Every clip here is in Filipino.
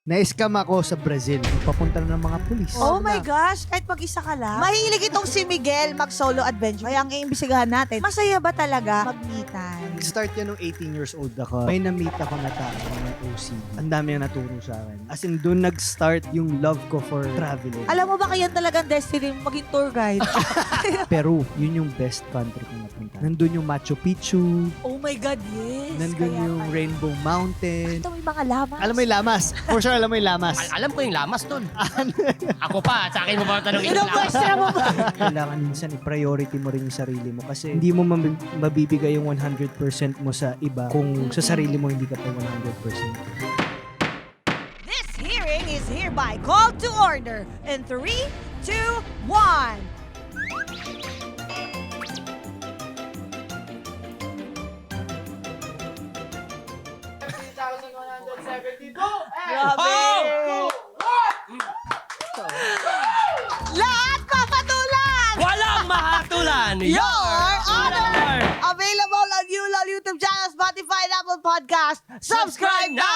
Na-scam ako sa Brazil. Papunta na ng mga pulis. Oh my gosh, kahit mag-isa ka lang. Mahilig itong si Miguel mag-solo adventure. Kaya ang iimbisigahan natin, masaya ba talaga mag-me time? Start yan nung 18 years old ako. May na-meet ako na tao ng OC. Ang dami na naturo sa akin. As in, doon nag-start yung love ko for traveling. Alam mo ba kaya talagang destiny mo maging tour guide? Peru, yun yung best country kong napunta. Nandun yung Machu Picchu. Oh my God, yes. Nandun Kaya yung pala. Rainbow Mountain. Ito may mga lamas. Alam mo yung lamas? For sure, alam mo yung lamas. Alam ko yung lamas doon. Ako pa, sa akin mo ba tanongin Ilang yung lamas? question mo ba? Kailangan minsan i-priority mo rin yung sarili mo kasi hindi mo mabibigay yung 100% mo sa iba kung sa sarili mo hindi ka pa 100%. This hearing is hereby called to order in 3, 2, 1. Grabe! Lahat papatulan! Walang mahatulan! Your honor! Available on YouTube channel, Spotify, and Apple Podcast. Subscribe na!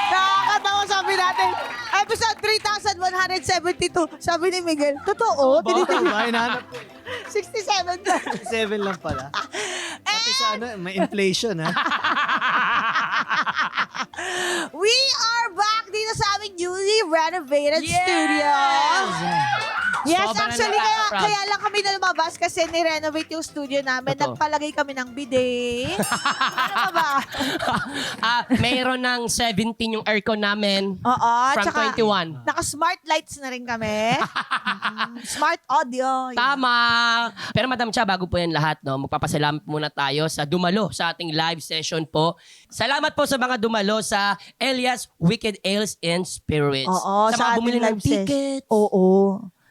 Nakakatawa, sabi natin. Episode 3172. Sabi ni Miguel, totoo? Tinitingnan. Ba, hinahanap ko. 67 na. 7 lang pala. Pati sa ano, may inflation ha. We are back dito sa aming newly renovated studio. Yes, Sobrang actually, nakaka-proud. kaya lang kami na lumabas kasi ni-renovate yung studio namin. Totoo. Nagpalagay kami ng bidet. Ano ba ba? Mayroon ng 17 yung aircon namin. Oo, From tsaka 21. naka-smart lights na rin kami. Smart audio. Tama! Pero Madam Cha, bago po yan lahat, no, magpapasalamat muna tayo sa dumalo sa ating live session po. Salamat po sa mga dumalo sa Elias Wicked Ales and Spirits. Oo, sa mga sa bumili ating ng live session. tickets, Oo.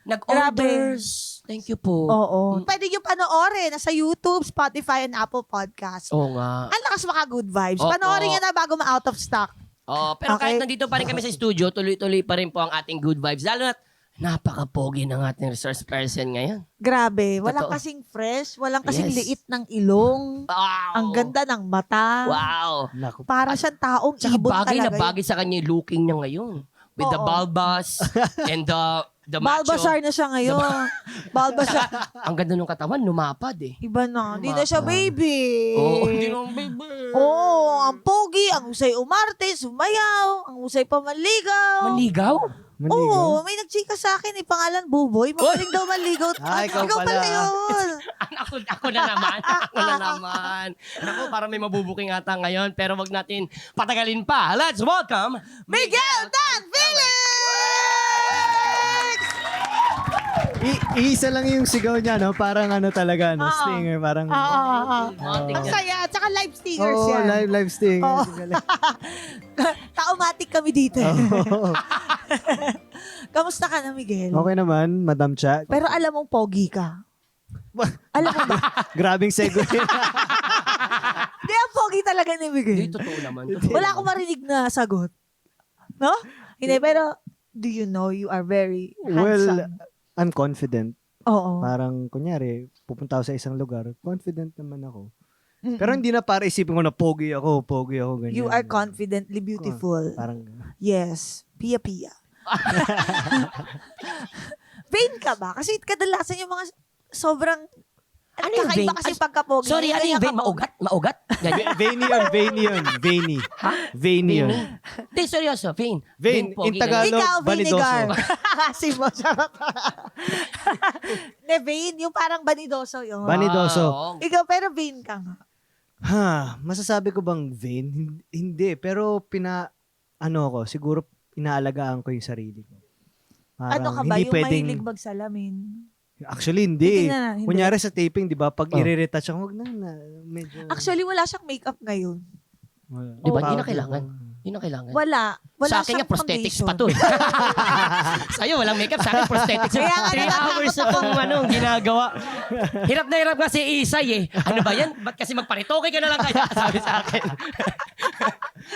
nag-orders. Thank you po. Oo. Pwede nyo panoorin. Nasa YouTube, Spotify, and Apple Podcast. Oo nga. Ang lakas maka good vibes. Oo. Panoorin nyo na bago ma-out of stock. Oh, pero Okay. kahit nandito pa rin kami sa studio, tuloy-tuloy pa rin po ang ating good vibes. Lalo na't napaka-pogi ng ating resource person ngayon. Grabe. Walang Totoo. kasing fresh. Walang kasing Yes. liit ng ilong. Wow! Ang ganda ng mata. Wow! Naku. Para siyang taong Tsaka ibon bagay na talaga. bagay sa kanya yung looking niya ngayon. With the Oo. bulbous and the macho. Balbasar na siya ngayon. Balbasar. Ang ganda ng katawan, lumapad eh. Iba na. Hindi na siya baby. Oo, hindi naman baby. Oo, ang pogi, ang usay umarte, sumayaw, ang usay pa manligaw. Manligaw? Oo, may nagchika sa akin, pangalan Buboy. Magaling daw manligaw. Ah, ikaw pala. yun. Ako na naman. Ako na naman. Ako, para may mabubuking ata ngayon. Pero wag natin patagalin pa. Let's welcome Miguel Dan Felix! Iisa lang yung sigaw niya, no? Parang ano talaga, no? Oo. Stinger, parang... Matik Ang yan. saya. Tsaka live stingers Oo, yan. live stinger. Oo. Taumatic kami dito. Oo. Kamusta ka na, Miguel? Okay naman, Madam Cha. Pero alam mong pogi ka. Alam mo ba? Grabing segue. Hindi, ang pogi talaga ni Hindi, Miguel. totoo naman. Wala akong marinig na sagot. No? Hindi, pero do you know you are very Well, handsome? I'm confident. Oo. Parang, kunyari, pupunta ako sa isang lugar, confident naman ako. Mm-mm. Pero hindi na para isipin ko na pogi ako, ganyan. You are confidently beautiful. Parang, Yes. Pia-pia. Vain ka ba? Kasi kadalasan yung mga sobrang... Ano yung kakaiba vain? kasi Ay, pagka-pogi. Sorry, ano yung Ganyan vein? ka pogi. Maugat? Ganyan. veiny yun, veiny yun. Veiny. Veiny yun. Hindi, seryoso. Vein. Vein, pogi, in Tagalog, Ikaw, vanidoso. vinegar. Kasi mo, charot. Ne, vain, yung parang banidoso yun. Vanidoso. Oo. Ikaw, pero vain ka nga. Masasabi ko bang vain? Hindi, pero ako, siguro inaalagaan ko yung sarili ko. Parang Ano ka ba? hindi Yung pwedeng, mahilig magsalamin? actually, hindi. Tingnan na, hindi. Kunyari sa taping, di ba, pag Oh. i-retouch ako, wag na, medyo... Actually, wala siyang makeup ngayon. wala. Di ba? Oo. Hindi na kailangan. Yun ang kailangan. Wala. Wala Sa akin siyang nga, prosthetics foundation. pa to. Sa'yo, walang makeup. Sa akin, prosthetics. Kaya nga 3 hours akong ginagawa. Hirap na hirap nga si Isay eh. Ano ba yan? Ba't kasi magparitoke ka na lang kaya? Sabi sa akin.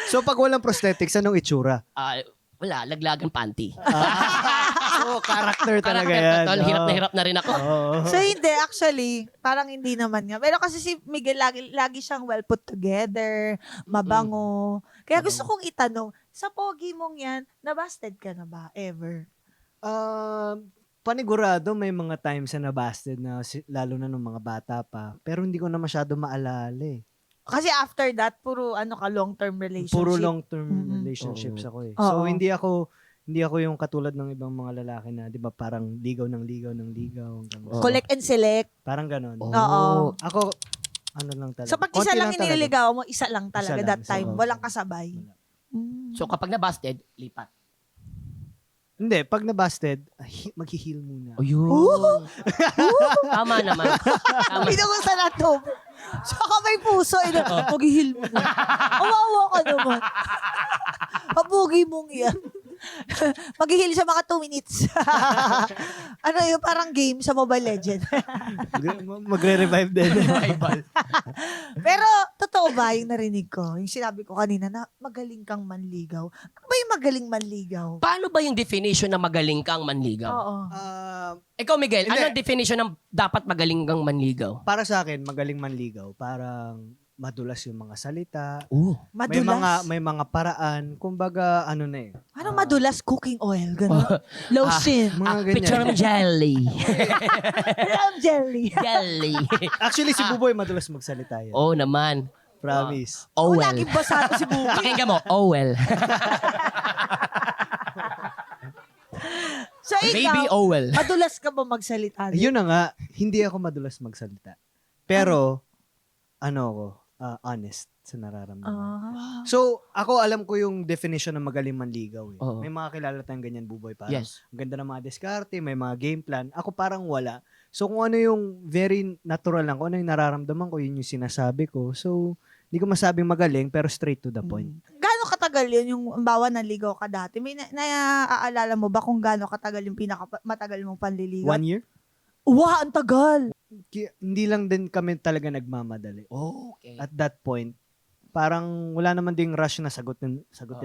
So, pag walang prosthetics, anong itsura? Wala, laglagan panty. So, character talaga Karakter yan. ko, tol. Hirap na hirap na rin ako. Oo. So hindi, actually, parang hindi naman nga. Pero kasi si Miguel, lagi siyang well put together, mabango. Kaya gusto kong itanong, sa pogi mong yan, nabasted ka na ba ever? Panigurado may mga times na nabasted na lalo na nung mga bata pa. Pero hindi ko na masyado maalala eh. Kasi after that, puro long-term relationship. Puro long-term Mm-mm. relationships ako eh. Oo. So hindi ako yung katulad ng ibang mga lalaki na 'di ba parang ligaw ng ligaw ng ligaw hanggang Collect and select. parang ganon. Oo. Ako ano lang talaga. So pag isa konti lang talaga. inililigaw mo, isa lang talaga Isa lang, that isa time. lang. Walang kasabay. Wala. Mm. So kapag nabasted, lipat. Hindi, pag nabasted, mag-heal muna. Ayun. Tama naman. Tama. Hindi ko sa nato. Saka may puso. Mag-heal mo na. Awawa ka naman. Pabugi mong yan. Mag-heal sa mga 2 minutes. Ano yun? Parang game sa Mobile Legend. Magre-revive din. Pero, totoo ba yung narinig ko? Yung sinabi ko kanina na magaling kang manligaw. Ano ba yung magaling manligaw? Paano ba yung definition ng magaling kang manligaw? Oo. Ikaw, Miguel, Hindi. ano ang definition ng dapat magaling kang manligaw? Para sa akin, magaling manligaw. Parang madulas yung mga salita. Madulas. May mga paraan. Kumbaga, ano na eh. Ano madulas? Cooking oil. Ganun. Lotion. Mga ganyan. Picture ng jelly. Ram jelly. Jelly. Actually, si Buboy madulas magsalita yan. Oo naman. Promise. Oh well. Laging basa to si Buboy. Pakinggan mo, oh well. So Maybe ikaw, oh well. madulas ka ba magsalita? Yun na nga, hindi ako madulas magsalita. Pero, honest sa nararamdaman. Ah. So, ako alam ko yung definition ng magaling manligaw eh. Oo. May mga kilala tayong ganyan, Buboy. Parang, Yes. ang ganda ng mga diskarte, may mga game plan. Ako parang wala. So, kung ano yung very natural lang, kung ano yung nararamdaman ko, yun yung sinasabi ko. So, hindi ko masabing magaling, pero straight to the point. Gaano katagal yun yung bawa naligaw ka dati? May naaalala mo ba kung gaano katagal yung pinakamatagal mong panliligaw? 1 year? Wow, ang tagal! Hindi lang din kami talaga nagmamadali. Oh, okay. At that point, parang wala naman ding rush na sagutin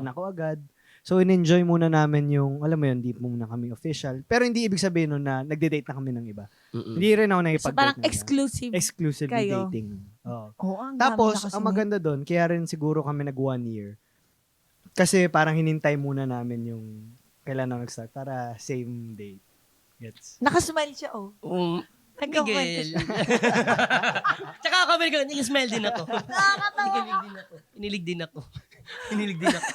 ako agad. So, in-enjoy muna namin yung, alam mo yun, hindi muna kami official. Pero hindi ibig sabihin nun na nagde-date na kami ng iba. Hindi rin ako So nakipag-date parang na iba. exclusive. Exclusively kayo. dating. Oo. Oo, ang dami Tapos, na kasi ang maganda doon, kaya rin siguro kami nag 1 year. Kasi parang hinintay muna namin yung kailan na nag-start para same date. Gets? Nakasmile siya, oh. Nagkakwento Miguel. siya. Tsaka ako, Miguel, nag-smile din ako. Nakakatawa ka. Inilig din ako. Inilig din ako.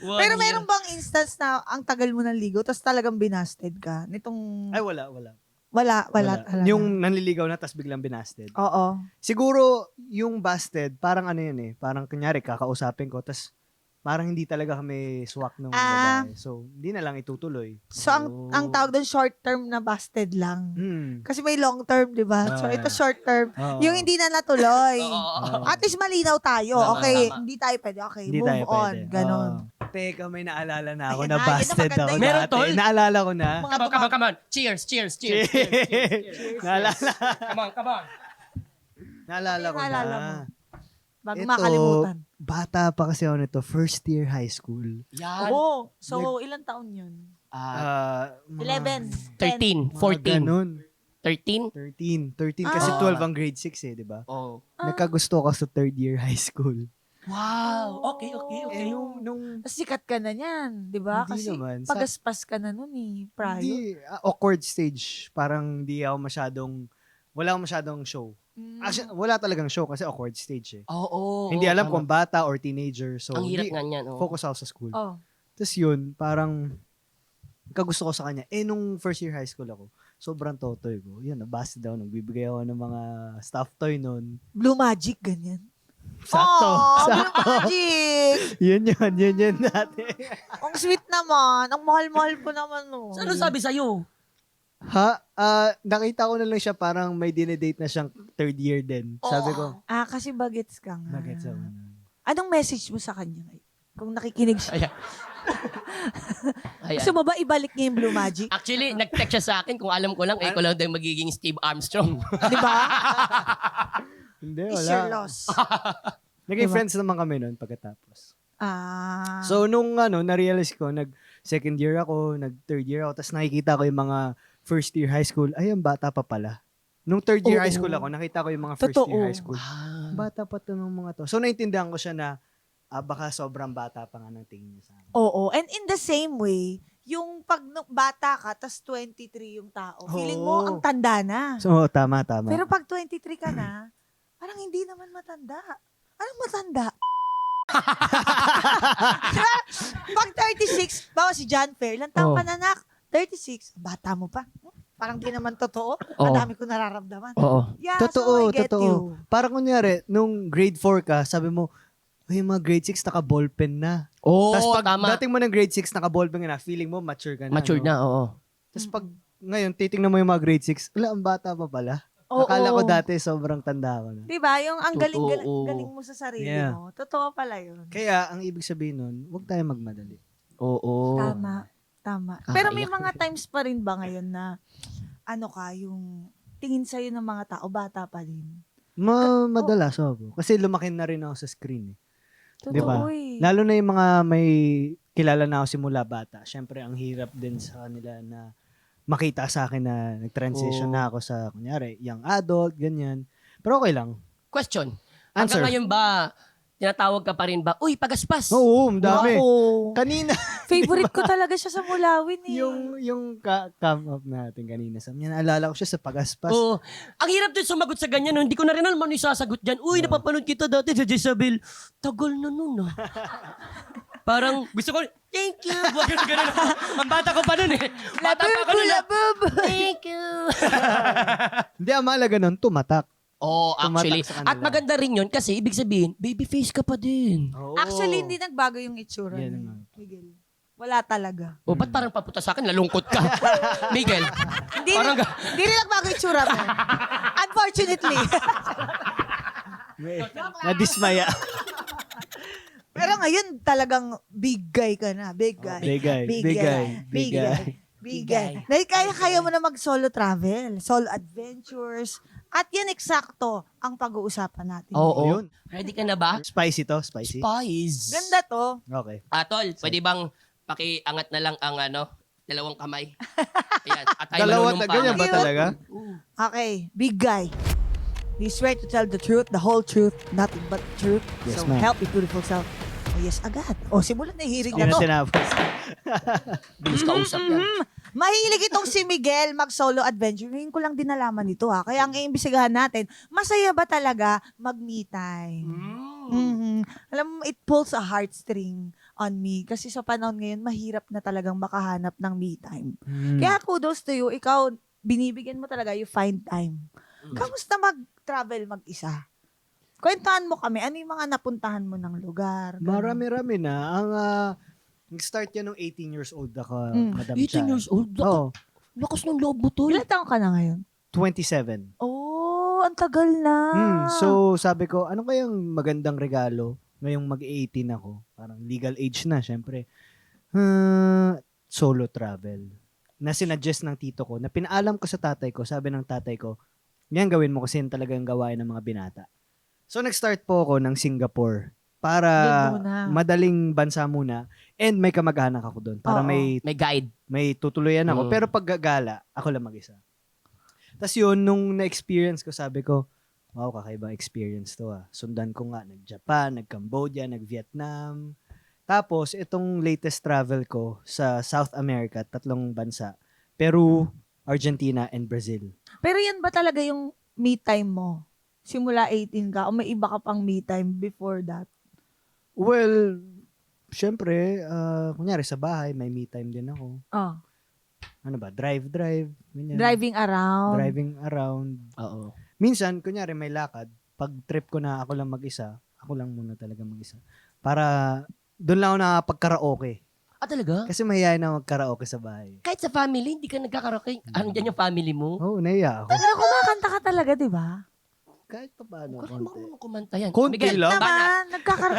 Pero meron bang instance na ang tagal mo ng ligaw tapos talagang binasted ka? Nitong... Ay, wala. Wala talaga. Yung nanliligaw na tapos biglang binasted. Oo. Siguro, yung busted, parang ano yun eh. Parang kunyari, kakausapin ko, tapos parang hindi talaga kami swak ng babae. So, hindi na lang itutuloy. So, ang tawag doon short term na busted lang. Kasi may long term, di ba? So, Ah. ito short term. Oo. Yung hindi na natuloy. Oo. At least malinaw tayo. Tama, Okay, tama. hindi tayo pwede. Okay, Hindi move tayo on. pwede. Ganon. Teka, may naalala na ako Ayan na na, yun na busted maganda ako yun. Meron, dati. tol? Naalala ko na. Come on. Cheers. Naalala. Come on. Naalala ko Naalala na. mo. Bago Ito, makalimutan. bata pa kasi ako nito. First year high school. Yan. Oo. So, ilang taon yun? Mga 11. 13, mga 14. ganun. 13? 13 kasi Ah. 12 ang grade 6 eh, di ba? Oh. Nagkagusto ko sa third year high school. Wow. Okay. Eh, nung Tapos sikat ka na niyan, di ba? Hindi Kasi naman. pagaspas ka na nun eh, prior. hindi, awkward stage. Parang wala akong masyadong show. Mm. Actually, wala talagang show kasi awkward stage eh. Oo. Hindi alam kung bata or teenager. So, Ang hirap hindi, nga niyan. Oh. focus ako sa school. Oh. Tapos yun, parang kagusto ko sa kanya. Nung first year high school ako, sobrang totoy ko. Yun, nabasa daw. Nagbibigay ako ng mga stuffed toy nun. Blue Magic, ganyan. Sakto. Oh, Sakto. Blue Magic! Yun dati. Ang sweet naman. Ang mahal-mahal po naman, no. So, ano sabi sa'yo? Nakita ko na lang siya parang may dinedate na siyang third year din. Sabi ko, Kasi bagets ka nga. bakit sa Anong message mo sa kanya? Kung nakikinig siya. Ayan. Gusto mo ba ibalik niya yung Blue Magic? Actually, nag-text siya sa akin. Kung alam ko lang, ko lang daw magiging Steve Armstrong. Di ba? Hindi, It's your wala. loss. Naging Diba? friends naman kami noon pagkatapos. Ah. So, nung na-realize ko, nag-second year ako, nag-third year ako, tapos nakikita ko yung mga first year high school, ay, ang bata pa pala. Nung third year Oo. high school ako, nakita ko yung mga first Totoo. year high school. Bata pa to ng mga to. So, naintindihan ko siya na, baka sobrang bata pa nga ng tingin niya sa akin. Oo. And in the same way, yung pag bata ka, tas 23 yung tao, feeling mo Oo. ang tanda na. So, tama. Pero pag 23 ka na, parang hindi naman matanda. Anong matanda? Diba? Pag 36, bawa si John Fair, ilang taong Oh. ka na, nak? 36. Bata mo pa. Parang di naman totoo. Oo. Ang dami ko nararamdaman. Oo. Yeah, Totoo, so I get totoo. you. Parang kunyari, nung grade 4 ka, sabi mo, uy, mga grade 6 naka-ballpen na. Oo, Tapos pag tama. dating mo ng grade 6 naka-ballpen ka na, feeling mo mature ka na. Matured no? na, oo. Tapos pag ngayon, titingnan mo yung mga grade 6, wala, ang bata pa pala. Oo. Akala ko dati sobrang tanda ko na. Diba? Yung ang galing, Totoo. galing mo sa sarili Yeah. mo. Totoo pala yun. Kaya, ang ibig sabihin nun, huwag tayo magmadali. Oo. Tama. Tama. Kakaiyak Pero may na mga times pa rin ba ngayon na yung tingin sa'yo ng mga tao, bata pa din? Madalas ako. Kasi lumaki na rin ako sa screen. Totoo Di ba? eh. Lalo na yung mga may kilala na ako simula bata. Siyempre, ang hirap din sa kanila na makita sa akin na nag-transition Oo. na ako sa, kunyari, young adult, ganyan. Pero okay lang. Question. Answer. Hanggang ngayon ba, tinatawag ka pa rin ba, uy, pagaspas? Oo, ang dami. Ako. Kanina, Favorite ko talaga siya sa Mulawin eh. yung come up natin kanina. Sabi niya, naalala ko siya sa pagaspas. Oo. Ang hirap din sumagot sa ganyan. No? Hindi ko na rin alam ano yung sasagot dyan. Uy, napapanood kita dati sa Jezabel. Tagal na nun ah. Parang gusto ko, thank you. Ganun. Ang bata ko pa nun eh. Bata pa ako nun. Labub! Thank you. Hindi, ang mahalaga nun, tumatak. Oh, Tumatak actually. sa kanila. At maganda rin yun kasi ibig sabihin, baby face ka pa din. Oo. Actually, hindi nagbago yung itsura Yan ni nga. Miguel. Wala talaga. O, ba't parang papunta sa akin? Lalungkot ka. Miguel. Hindi, Parang hindi rin nagbago yung itsura mo. Unfortunately. Nadismaya. Pero ngayon talagang big guy ka na. Big guy. Big guy. Big Big guy. guy. Big guy. Big guy. Dahil kaya mo na mag-solo travel, solo adventures, at yan eksakto ang pag-uusapan natin. Oo. Yun. Ready ka na ba? Spicy to, spicy. Spice. Ganda to. Okay. Tol, pwede bang pakiangat na lang ang dalawang kamay? Ayan. At tayo Dalawa, manunumpa. ganyan ba Cute. talaga? Okay, big guy. Do you swear to tell the truth, the whole truth, nothing but the truth? Yes, So ma'am. help your beautiful self. Oh, yes, agad. Oh, simulan na hiring Hindi na na to. tinapos. Bilis kausap yan. Mahilig itong si Miguel mag-solo adventure. Ngayon ko lang din nalaman ito ha. Kaya ang iimbestigahan natin, masaya ba talaga mag-me time? Mhm. Alam mo, it pulls a heartstring on me. Kasi sa panahon ngayon, mahirap na talagang makahanap ng me time. Kaya kudos to you. Ikaw, binibigyan mo talaga, you find time. Kamusta mag-travel mag-isa? Kwentuhan mo kami, ano yung mga napuntahan mo ng lugar? Ganun. Marami-rami na. Ang nag-start yan nung 18 years old ako, Madam 18 Cha. years old? Oo, Lakas ng loob mo, Tol. Ilan taong ka na ngayon? 27. Oh, ang tagal na. So, sabi ko, ano kayang magandang regalo ngayong mag-18 ako? Parang legal age na, syempre. Solo travel. Na sinuggest ng tito ko, na pinaalam ko sa tatay ko, sabi ng tatay ko, yan gawin mo kasi yan talagang gawain ng mga binata. So, nag-start po ako ng Singapore para Doon muna. madaling bansa muna and may kamag-anak ako doon para Oo. May guide. may tutuluyan ako. Pero pag gagala, ako lang mag-isa. Tapos yun, nung na-experience ko, sabi ko, wow, kakaibang experience to ah. Sundan ko nga, nag-Japan, nag-Cambodia, nag-Vietnam. Tapos, itong latest travel ko sa South America, 3 bansa. Peru, Argentina, and Brazil. Pero yan ba talaga yung me time mo? Simula 18 ka o may iba ka pang me time before that? Well, syempre, kunyari sa bahay, may me time din ako. Oh, Ano ba? Drive. Ganyan. driving around. Driving around. Oo. Minsan, kunyari may lakad, pag trip ko na ako lang mag-isa, ako lang muna talaga mag-isa. Para doon lang ako nakapag-karaoke. Ah, talaga? Kasi mahihayin na mag-karaoke sa bahay. Kahit sa family, hindi ka nagkakaraoke. Ano dyan yung family mo? Oo, nahiya ako. Pero kumakanta ka talaga, di ba? Kahit pa paano, Kung konti. marunong kumanta yan. Konti Miguel, lang. banat. Naman,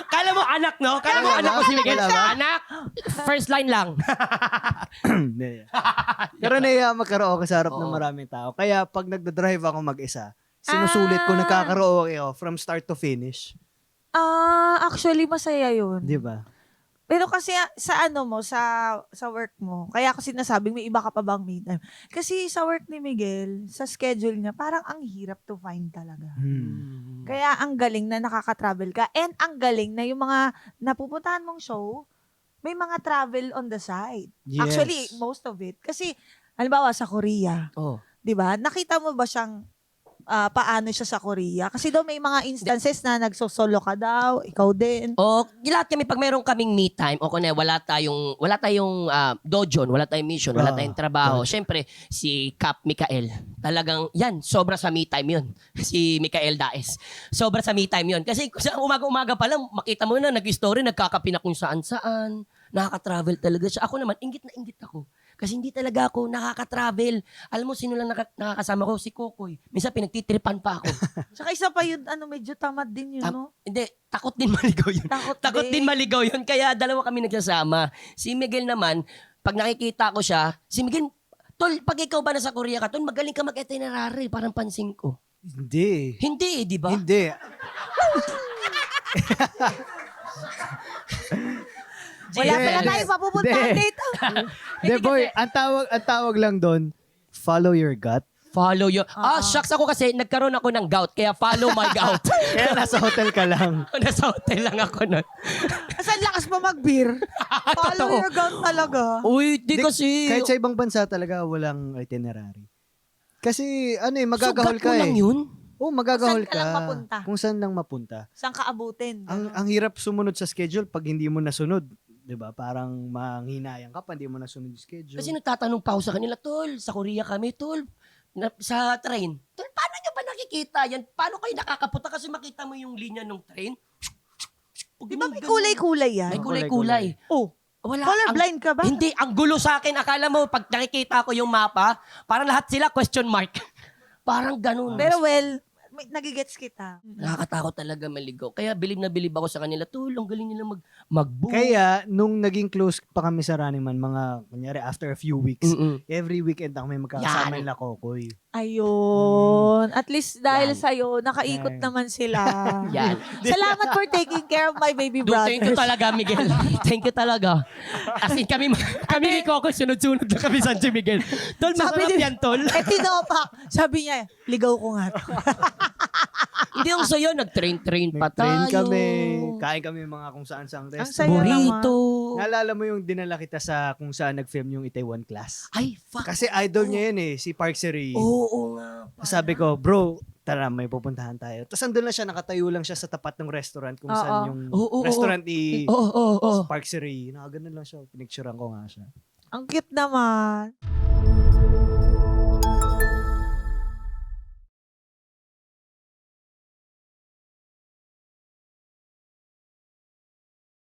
Kala mo anak, no? Kala mo Wala anak ba? ko si Miguel. Wala ba? Anak, first line lang. Nahiya. Pero nahiya mag-karaoke sa harap ng Oo. maraming tao. Kaya pag nagda-drive ako mag-isa, sinusulit ko nagkakaraoke ako from start to finish. actually, masaya yun. Di ba? Pero kasi sa ano mo, sa work mo, kaya ako sinasabing may iba ka pa bang me time. Kasi sa work ni Miguel, sa schedule niya, parang ang hirap to find talaga. Kaya ang galing na nakaka-travel ka. And ang galing na yung mga napupuntahan mong show, may mga travel on the side. Yes. Actually, most of it. Kasi, halimbawa sa Korea, Oh. 'di ba? Nakita mo ba siyang paano siya sa Korea? Kasi daw may mga instances na nagsosolo ka daw, ikaw din. O, lahat kami, pag mayroon kaming me time, o kung wala tayong dojon, wala tayong mission, wala tayong trabaho. Siyempre, si Cap Mikael, talagang, yan, sobra sa me time yun. Si Mikael Daes. Sobra sa me time yun. Kasi sa umaga-umaga pa lang, makita mo na, nag-story, nagkakapinak kung saan-saan. Nakaka-travel talaga siya. Ako naman, inggit na inggit ako. Kasi hindi talaga ako nakaka-travel. Alam mo, sino lang nakakasama ko? Si Kokoy. Minsan pinagtitripan pa ako. Saka isa pa yun, medyo tamad din yun, no? Hindi, takot din maligaw yun. Takot din maligaw yun. Kaya dalawa kami nagsasama. Si Miguel naman, pag nakikita ko siya, si Miguel, tol, pag ikaw ba nasa Korea ka, tol, magaling ka mag-itinerary. Parang pansin ko. Hindi. Hindi, di ba? Hindi. Wala pala tayo papupuntahan Hindi. dito. Hindi, boy, ang tawag lang doon, follow your gut. Follow yun. Shucks ako kasi nagkaroon ako ng gout, kaya follow my gout. Kaya nasa hotel ka lang. Nasa hotel lang ako nun. Saan lakas pa mag-beer? Follow Totoo. your gun talaga. Uy, di kasi... Kahit sa ibang bansa talaga, walang itinerary. Kasi, magagahol Sugat ka mo lang yun? Oo, magagahol Kung saan ka lang mapunta. Kung saan lang mapunta. Saan ka abutin? Ang hirap sumunod sa schedule pag hindi mo nasunod. 'Di ba? Parang manghinayang ka pa, hindi mo nasunod yung schedule. Kasi nagtatanong pa ako sa kanila, tol, sa Korea kami, tol, sa train. Tol, paano nyo ba nakikita yan? Paano kayo nakakapunta? Kasi makita mo yung linya ng train. Di ba may kulay-kulay yan? May kulay-kulay. Oh, Wala. colorblind ka ba? Hindi, ang gulo sa akin. Akala mo, pag nakikita ko yung mapa, parang lahat sila question mark. Parang ganun. Pero well, nagigets kita. Nakakatakot talaga maligaw. Kaya bilib na bilib ako sa kanila. Tol, ang galing nila mag-book. Kaya, nung naging close pa kami sa Running Man, mga, kunyari, after a few weeks, every weekend na kami magkakasama Yan. nila Kokoy. Ayun. At least dahil Yan. sa'yo, nakaikot Yan. naman sila. Yan. Salamat for taking care of my baby Dude, brother. thank you talaga, Miguel. Thank you talaga. As in, kami ni Coco, sunod-sunod na kami sa Miguel. Tol, masarap yan, tol. Tinopak. Sabi niya, ligaw ko nga. Hindi ang sayo, nag-train pa Train tayo. kami, kain kami mga kung saan-saan Ang restaurant. saya Burrito. Naalala mo yung dinala kita sa kung saan nag-film yung Itaewon Class? Ay, fuck. Kasi idol niya yun si Park Seri. Oo nga. Sabi ko, bro, tara, may pupuntahan tayo. Tapos andun lang siya, nakatayo lang siya sa tapat ng restaurant kung saan yung Oo. restaurant ni Oo. Park Seri. Nakaganon lang siya, pinicturean ko nga siya. Ang cute naman.